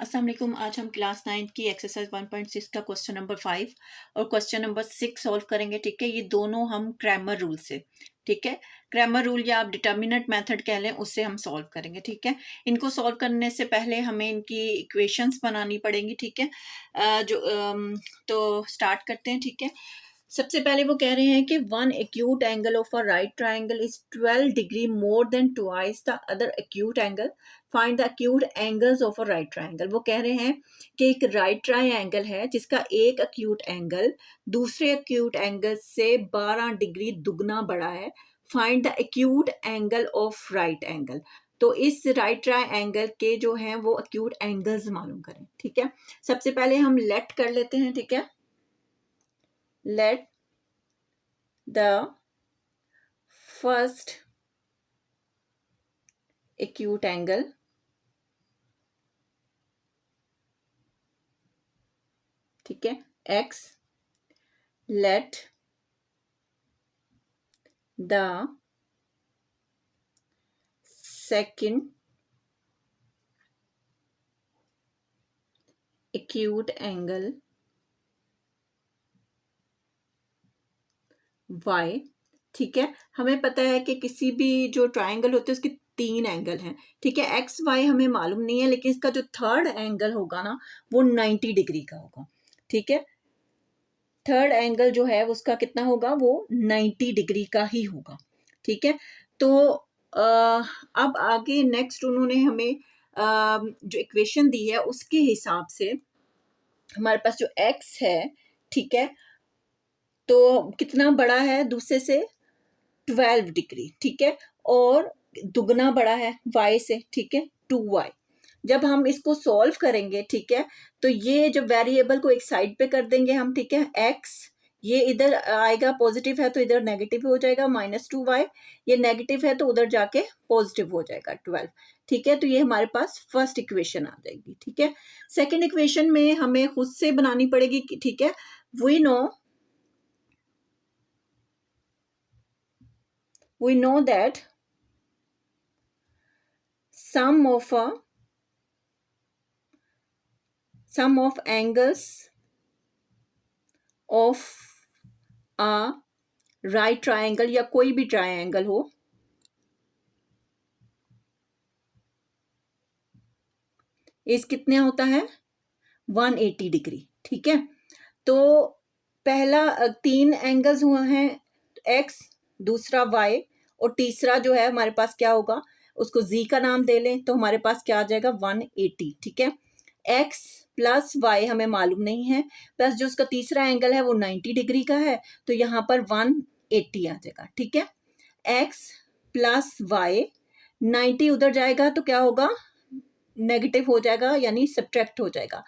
अस्सलाम वालेकुम। आज हम क्लास 9 की एक्सरसाइज 1.6 का क्वेश्चन नंबर 5 और क्वेश्चन नंबर 6 सॉल्व करेंगे। ठीक है, ये दोनों हम क्रैमर रूल से, ठीक है, क्रैमर रूल या आप डिटर्मिनेंट मेथड कह लें, उससे हम सॉल्व करेंगे। ठीक है, इनको सॉल्व करने से पहले हमें इनकी इक्वेशंस बनानी पड़ेंगी। ठीक है, तो स्टार्ट करते हैं। ठीक है, सबसे पहले वो कह रहे हैं कि one acute angle of a right triangle is 12 degree more than twice the other acute angle, find the acute angles of a right triangle. वो कह रहे हैं कि एक राइट ट्राइंगल है जिसका एक एक्यूट एंगल दूसरे एक्यूट एंगल से 12 डिग्री दुगना बड़ा है, find the acute angle of right angle. तो इस राइट ट्राइंगल के जो हैं वो एक्यूट एंगल्स मालूम करें। ठीक है, सबसे पहले हम लेट कर लेते हैं। ठीक है, let the first acute angle ठीक है x, let the second acute angle y। ठीक है, हमें पता है कि किसी भी जो ट्राइंगल होते हैं उसके 3 एंगल हैं। ठीक है, एक्स वाई हमें मालूम नहीं है, लेकिन इसका जो थर्ड एंगल होगा ना वो 90 डिग्री का होगा। ठीक है, थर्ड एंगल जो है उसका कितना होगा, वो 90 डिग्री का ही होगा। ठीक है, तो अब आगे नेक्स्ट उन्होंने हमें जो इक्वेशन दी है उसके हिसाब से हमारे पास जो x है, ठीक है, तो कितना बड़ा है दूसरे से, 12 डिग्री। ठीक है, और दुगना बड़ा है y से। ठीक है, 2y। जब हम इसको सॉल्व करेंगे, ठीक है, तो ये जो वेरिएबल को एक साइड पे कर देंगे हम। ठीक है, x ये इधर आएगा, पॉजिटिव है तो इधर नेगेटिव हो जाएगा -2y, ये नेगेटिव है तो उधर जाके पॉजिटिव हो जाएगा 12। ठीक है, तो ये हमारे पास फर्स्ट इक्वेशन आ जाएगी। ठीक है, सेकंड इक्वेशन में हमें खुद से बनानी पड़ेगी। ठीक है, we know that sum of angles of a right triangle या कोई भी ट्रायंगल हो इस कितने होता है, 180 डिग्री। ठीक है, तो पहला 3 एंगल्स हुआ हैं x, दूसरा y, और तीसरा जो है हमारे पास क्या होगा, उसको z का नाम दे लें तो हमारे पास क्या आ जाएगा, 180। ठीक है, x प्लस y हमें मालूम नहीं है, प्लस जो उसका तीसरा एंगल है वो 90 डिग्री का है, तो यहाँ पर 180 आ जाएगा। ठीक है, x प्लस y, 90 उधर जाएगा तो क्या होगा, नेगेटिव हो जाएगा, यानी सब्ट्रैक्ट हो जाएगा।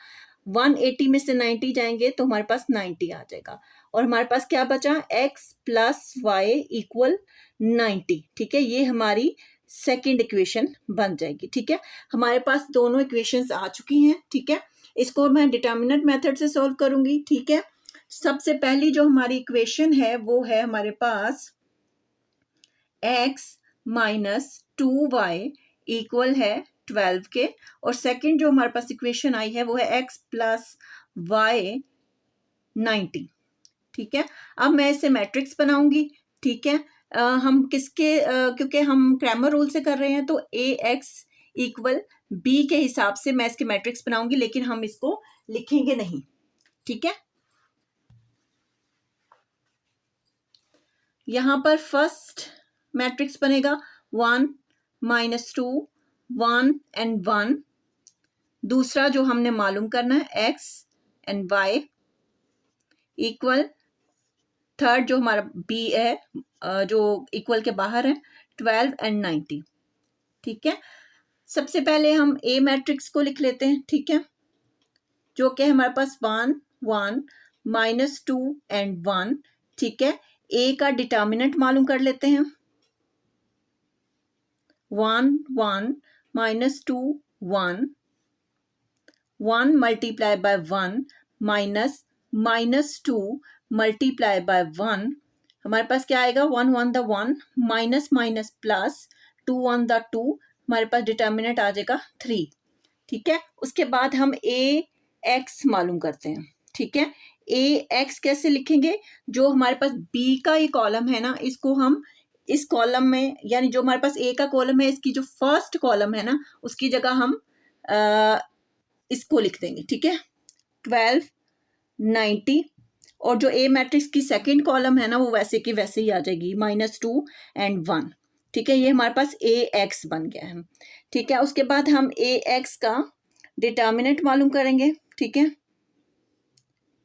180 में से 90 जाएंगे तो हमारे पास 90 आ जाएगा, और हमारे पास क्या बचा, x प्लस वाई इक्वल 90। ठीक है, ये हमारी सेकंड इक्वेशन बन जाएगी। ठीक है, हमारे पास दोनों इक्वेशंस आ चुकी हैं। ठीक है, इसको मैं डिटर्मिनेंट मेथड से सॉल्व करूंगी। ठीक है, सबसे पहली जो हमारी इक्वेशन है वो है हमारे पास x माइनस 2y इक्वल है 12 के, और सेकंड जो हमारे पास इक्वेशन आई है वो है x प्लस वाई 90। ठीक है, अब मैं इसे मैट्रिक्स बनाऊंगी। ठीक है, हम किसके क्योंकि हम क्रैमर रूल से कर रहे हैं तो ax इक्वल b के हिसाब से मैं इसके मैट्रिक्स बनाऊंगी, लेकिन हम इसको लिखेंगे नहीं। ठीक है, यहां पर फर्स्ट मैट्रिक्स बनेगा 1 -2 1 एंड 1। दूसरा जो हमने मालूम करना है x and y equal, third जो हमारा b है जो इक्वल के बाहर है, 12 एंड 90। ठीक है, सबसे पहले हम a मैट्रिक्स को लिख लेते हैं। ठीक है, जो कि हमारे पास 1 1 -2 एंड 1। ठीक है, a का डिटर्मिनेंट मालूम कर लेते हैं, 1 1 -2 1, 1 multiply by 1 minus -2 multiply by 1, हमारे पास क्या आएगा, 1 1 the 1 minus minus plus 2 1 the 2, हमारे पास डिटर्मिनेंट आ जाएगा 3। ठीक है। उसके बाद हम ए एक्स मालूम करते हैं, ठीक है। ए एक्स कैसे लिखेंगे, जो हमारे पास बी का ये कॉलम है ना, इसको हम इस कॉलम में, यानी जो हमारे पास ए का कॉलम है, इसकी जो फर्स्ट कॉलम है ना, उसकी जगह हम इसको लिख देंगे, ठीक है, 12 90। और जो ए मैट्रिक्स की सेकंड कॉलम है ना, वो वैसे की वैसे ही आ जाएगी, -2 एंड 1, ठीक है। ये हमारे पास ए एक्स बन गया है, ठीक है। उसके बाद हम ए एक्स का डिटर्मिनेंट मालूम करेंगे, ठीक है।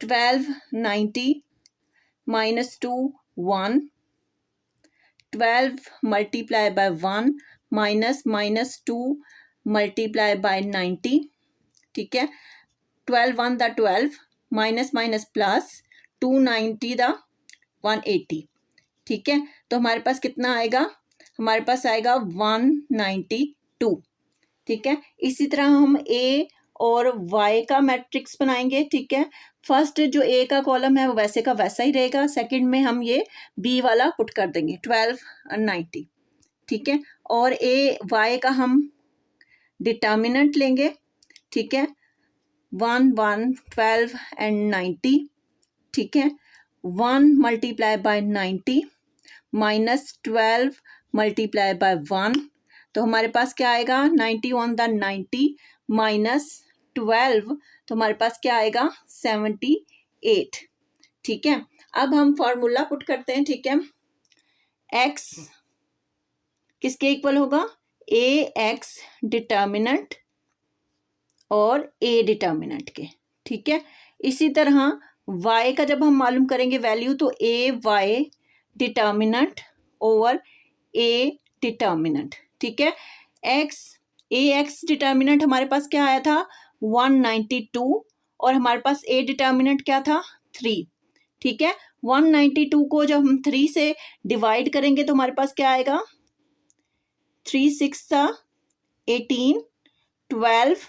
12 90 -2 1, 12 multiply by 1 -2 multiply by 90, ठीक है। 12 1 the 12, minus minus plus 290 the 180, ठीक है। तो हमारे पास कितना आएगा, हमारे पास आएगा 192, ठीक है। इसी तरह हम ए और वाई का मैट्रिक्स बनाएंगे, ठीक है। फर्स्ट जो ए का कॉलम है वो वैसे का वैसा ही रहेगा, सेकंड में हम ये बी वाला पुट कर देंगे 12 और 90, ठीक है। और ए वाई का हम डिटर्मिनेंट लेंगे, ठीक है, 1 1 12 एंड 90, ठीक है। 1 मल्टीप्लाई बाय 90 -12 मल्टीप्लाई बाय 1, तो हमारे पास क्या आएगा, 90 ऑन द 90 -12, तो हमारे पास क्या आएगा 78, ठीक है। अब हम फॉर्मूला पुट करते हैं, ठीक है। एक्स किसके इक्वल होगा, ए एक्स डिटर्मिनेंट और ए डिटर्मिनेंट के, ठीक है। इसी तरह y का जब हम मालूम करेंगे वैल्यू, तो A y determinant over A determinant, ठीक है। एक्स ए एक्स डिटर्मिनेंट हमारे पास क्या आया था 192, और हमारे पास ए डिटर्मिनेंट क्या था 3, ठीक है। 192 को जब हम 3 से डिवाइड करेंगे तो हमारे पास क्या आएगा, 3 6 18, 12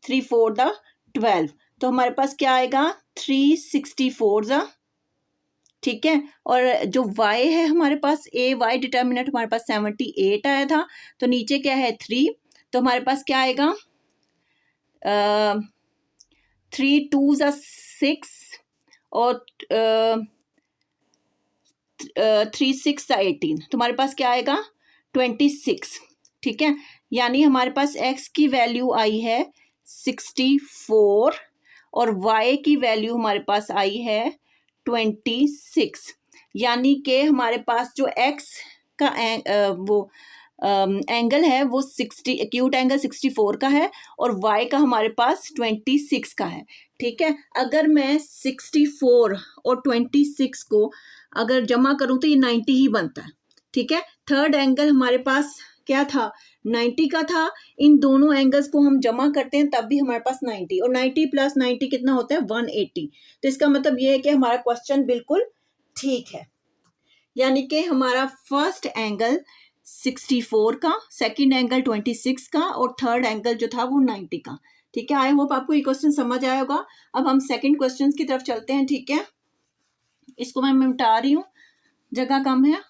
3 4 12, तो हमारे पास क्या आएगा 364, ठीक है। और जो y है हमारे पास, ए वाई डिटर्मिनेंट हमारे पास 78 आया था, तो नीचे क्या है 3, तो हमारे पास क्या आएगा 3 2 6 और 3 6 18, तो हमारे पास क्या आएगा 26, ठीक है। यानी हमारे पास x की वैल्यू आई है 64 और y की वैल्यू हमारे पास आई है 26, यानी कि हमारे पास जो x का वो एंगल है वो 60, एक्यूट एंगल 64 का है, और y का हमारे पास 26 का है, ठीक है। अगर मैं 64 और 26 को अगर जमा करूं तो ये 90 ही बनता है, ठीक है। थर्ड एंगल हमारे पास क्या था 90 का था, इन दोनों एंगल्स को हम जमा करते हैं तब भी हमारे पास 90, और 90 प्लस 90 कितना होता है 180, तो इसका मतलब ये है कि हमारा क्वेश्चन बिल्कुल ठीक है, यानी कि हमारा फर्स्ट एंगल 64 का, सेकंड एंगल 26 का, और थर्ड एंगल जो था वो 90 का, ठीक है। आई होप आपको ये क्वेश्चन समझ आया होगा। अब हम सेकंड क्वेश्चन की तरफ चलते हैं, ठीक है। इसको मैं मिटा रही हूँ, जगह कम है।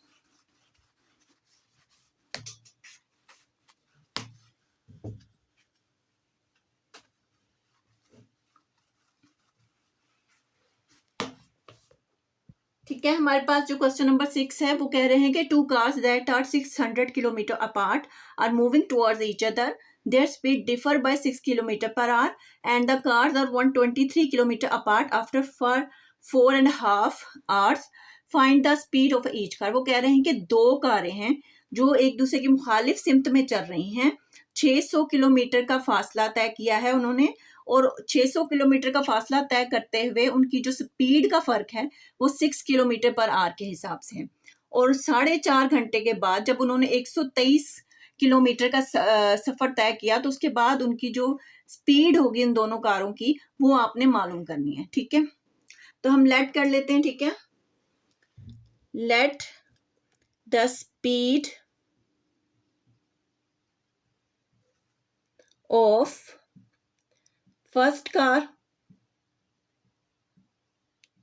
ठीक है, हमारे पास जो क्वेश्चन नंबर 6 है वो कह रहे हैं कि 2 cars that are 600 kilometre apart are moving towards each other. Their speed differ by 6 kilometer per hour and the cars are 123 kilometer apart after 4.5 hours. Find the speed of each car. वो कह रहे हैं कि दो कारें हैं जो एक दूसरे की मुखालिफ सिमत में चल रही हैं, 600 किलोमीटर का फासला तय किया है उन्होंने, और 600 किलोमीटर का फासला तय करते हुए उनकी जो स्पीड का फर्क है वो 6 किलोमीटर पर आवर के हिसाब से है। और 4.5 घंटे के बाद जब उन्होंने 123 किलोमीटर का सफर तय किया, तो उसके बाद उनकी जो स्पीड होगी इन दोनों कारों की वो आपने मालूम करनी है, ठीक है। तो हम लेट कर लेते हैं, ठीक है। Let the speed of first car,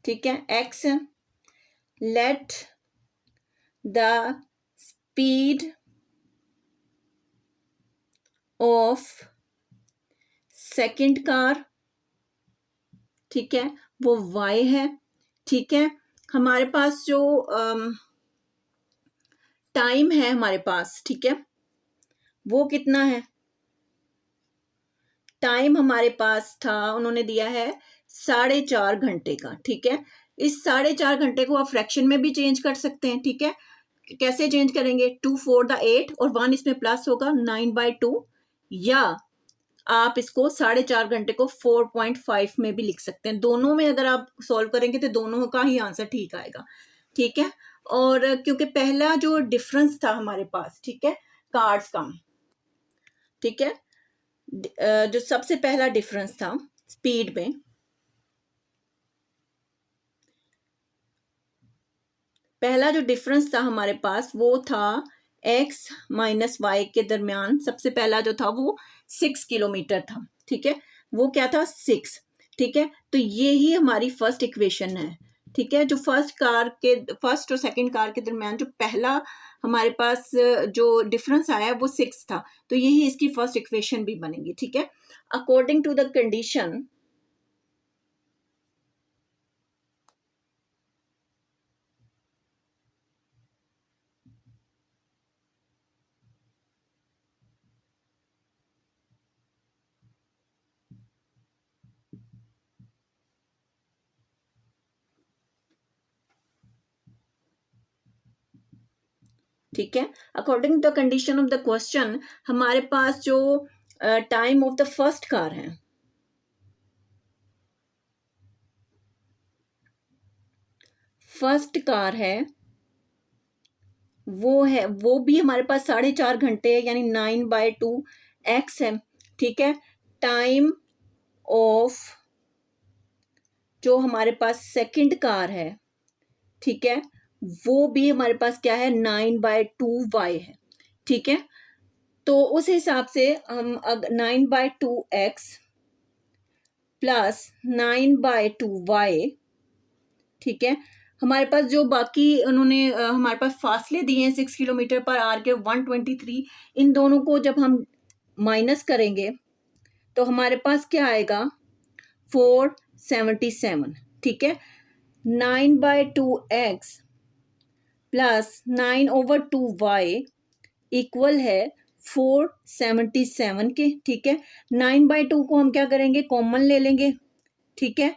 ठीक है, x, let the speed of second car, ठीक है, वो y है, ठीक है। हमारे पास जो टाइम है हमारे पास, ठीक है, वो कितना है? टाइम हमारे पास था, उन्होंने दिया है 4.5 घंटे का, ठीक है। इस 4.5 घंटे को आप फ्रैक्शन में भी चेंज कर सकते हैं, ठीक है। कैसे चेंज करेंगे? 2 4 द 8 और 1 इसमें प्लस होगा, 9/2, या आप इसको 4.5 घंटे को 4.5 में भी लिख सकते हैं। दोनों में अगर आप सॉल्व करेंगे तो दोनों का ही आंसर ठीक आएगा, ठीक है। और क्योंकि पहला जो डिफरेंस था हमारे पास, ठीक है, कार्ड्स का, ठीक है, जो सबसे पहला डिफरेंस था स्पीड में, पहला जो डिफरेंस था हमारे पास वो था x माइनस वाई के दरमियान। सबसे पहला जो था वो 6 किलोमीटर था, ठीक है, वो क्या था? 6, ठीक है। तो ये ही हमारी फर्स्ट इक्वेशन है, ठीक है। जो फर्स्ट और सेकंड कार के दरमियान जो पहला हमारे पास जो डिफरेंस आया वो 6 था, तो यही इसकी फर्स्ट इक्वेशन भी बनेगी, ठीक है। अकॉर्डिंग टू द कंडीशन, ठीक है, according to the condition of the question, हमारे पास जो time of the first car है, फर्स्ट कार है, वो भी हमारे पास 4.5 घंटे है, यानी 9/2 है, ठीक है। टाइम ऑफ जो हमारे पास सेकंड कार है, ठीक है, वो भी हमारे पास क्या है? 9/2 है, ठीक है। तो उस हिसाब से हम 9/2 प्लस 9/2 ठीक है। हमारे पास जो बाकी उन्होंने हमारे पास फासले दिए हैं 6 किलोमीटर पर आर के 123, इन दोनों को जब हम माइनस करेंगे तो हमारे पास क्या आएगा? 477, ठीक है। 9/2 प्लस 9/2 इक्वल है 477 के, ठीक है। 9/2 को हम क्या करेंगे? कॉमन ले लेंगे, ठीक है।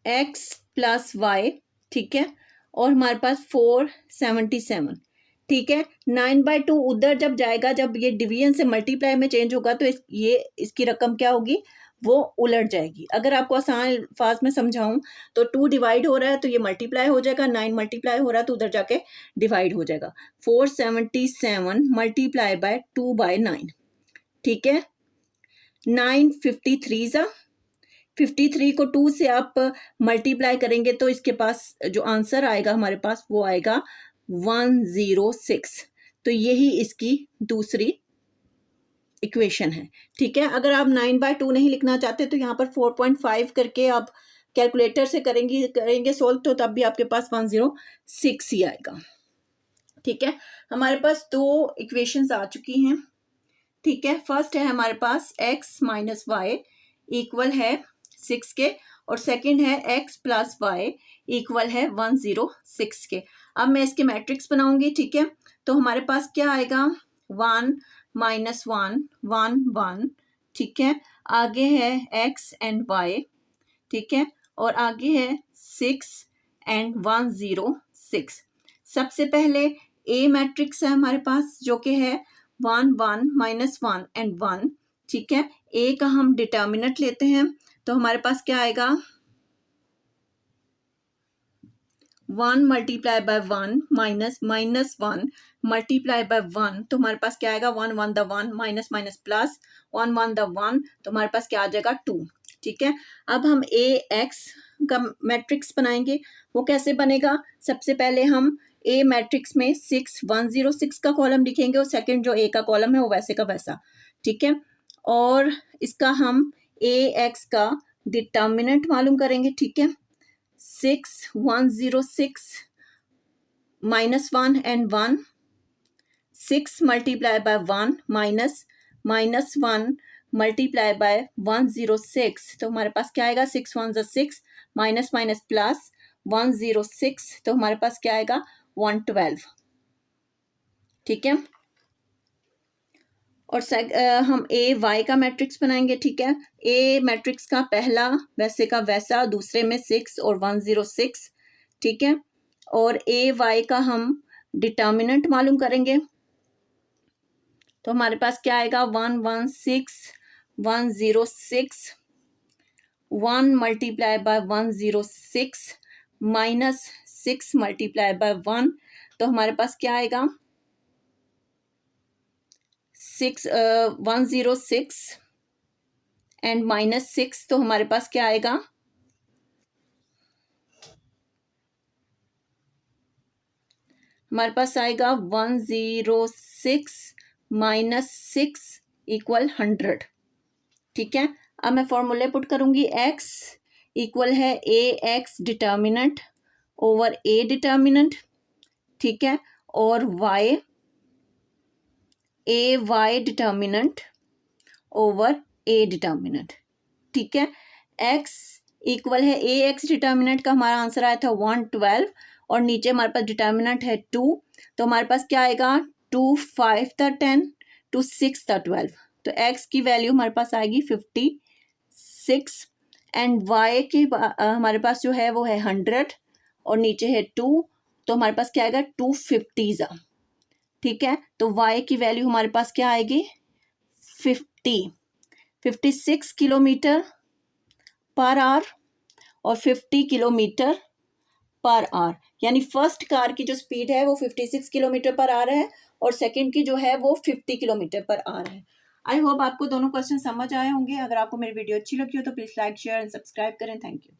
x प्लस वाई, ठीक है, और हमारे पास 477, ठीक है। 9/2 उधर जब जाएगा, जब ये डिवीजन से मल्टीप्लाई में चेंज होगा तो इसकी रकम क्या होगी? वो उलट जाएगी। अगर आपको आसान अल्फाज में समझाऊं तो 2 डिवाइड हो रहा है तो ये मल्टीप्लाई हो जाएगा, 9 मल्टीप्लाई हो रहा है तो उधर जाके डिवाइड हो जाएगा। 477 मल्टीप्लाई बाय 2/9, ठीक है। 953 सा 53 को 2 से आप मल्टीप्लाई करेंगे तो इसके पास जो आंसर आएगा हमारे पास वो आएगा 106। तो यही इसकी दूसरी इक्वेशन है, ठीक है। अगर आप 9/2 नहीं लिखना चाहते तो यहाँ पर 4.5 करके आप कैलकुलेटर से करेंगे सोल्व, तो तब भी आपके पास 106 ही आएगा, ठीक है। हमारे पास 2 इक्वेशंस आ चुकी हैं, ठीक है। फर्स्ट है हमारे पास x माइनस वाई इक्वल है 6 के, और सेकंड है x प्लस वाई इक्वल है 106 के। अब मैं इसके मैट्रिक्स बनाऊंगी, ठीक है। तो हमारे पास क्या आएगा? 1 -1 1 1, ठीक है। आगे है x एंड y, ठीक है, और आगे है 6 एंड 106। सबसे पहले A मैट्रिक्स है हमारे पास जो कि है 1 1 -1 एंड 1, ठीक है। A का हम डिटर्मिनेंट लेते हैं तो हमारे पास क्या आएगा? 1 multiply by 1 minus -1 multiply by 1, तो हमारे पास क्या आएगा? 1 1 the 1 minus minus plus 1 1 the 1, तो हमारे पास क्या आ जाएगा? 2, ठीक है। अब हम AX का मैट्रिक्स बनाएंगे। वो कैसे बनेगा? सबसे पहले हम A मैट्रिक्स में 6 106 का कॉलम लिखेंगे और सेकंड जो A का कॉलम है वो वैसे का वैसा, ठीक है। और इसका हम AX का डिटर्मिनेंट मालूम करेंगे, ठीक है। 6 106 -1 and 1, 6 multiply by 1 minus 1 multiply by 106, तो हमारे पास क्या आएगा, 6 1 6, माइनस माइनस प्लस 106, तो हमारे पास क्या आएगा 112। ठीक है, और हम ए वाई का मैट्रिक्स बनाएंगे। ठीक है, ए मैट्रिक्स का पहला वैसे का वैसा, दूसरे में 6 और 106। ठीक है, और ए वाई का हम डिटर्मिनेंट मालूम करेंगे, तो हमारे पास क्या आएगा 116 106, 1 multiply by 106 minus 6 multiply by 1, तो हमारे पास क्या आएगा 106 एंड माइनस 6, तो हमारे पास क्या आएगा, हमारे पास आएगा 106 माइनस 6 इक्वल 100। ठीक है, अब मैं फॉर्मूले पुट करूंगी, x इक्वल है A x determinant over A determinant. ठीक है, और y A y determinant over A determinant. ठीक है, x इक्वल है ए एक्स डिटर्मिनेंट का हमारा आंसर आया था 112, और नीचे हमारे पास डिटर्मिनेंट है 2, तो हमारे पास क्या आएगा 2 5 था 10, 2 6 था 12, तो x की वैल्यू हमारे पास आएगी 56, एंड y की हमारे पास जो है वो है 100 और नीचे है 2, तो हमारे पास क्या आएगा 250। ठीक है, तो y की वैल्यू हमारे पास क्या आएगी 56 किलोमीटर पर आवर और 50 किलोमीटर पर आवर, यानी फर्स्ट कार की जो स्पीड है वो 56 किलोमीटर पर आवर है और सेकंड की जो है वो 50 किलोमीटर पर आवर है। आई होप आपको दोनों क्वेश्चन समझ आए होंगे। अगर आपको मेरी वीडियो अच्छी लगी हो तो please like share and subscribe करें। Thank you.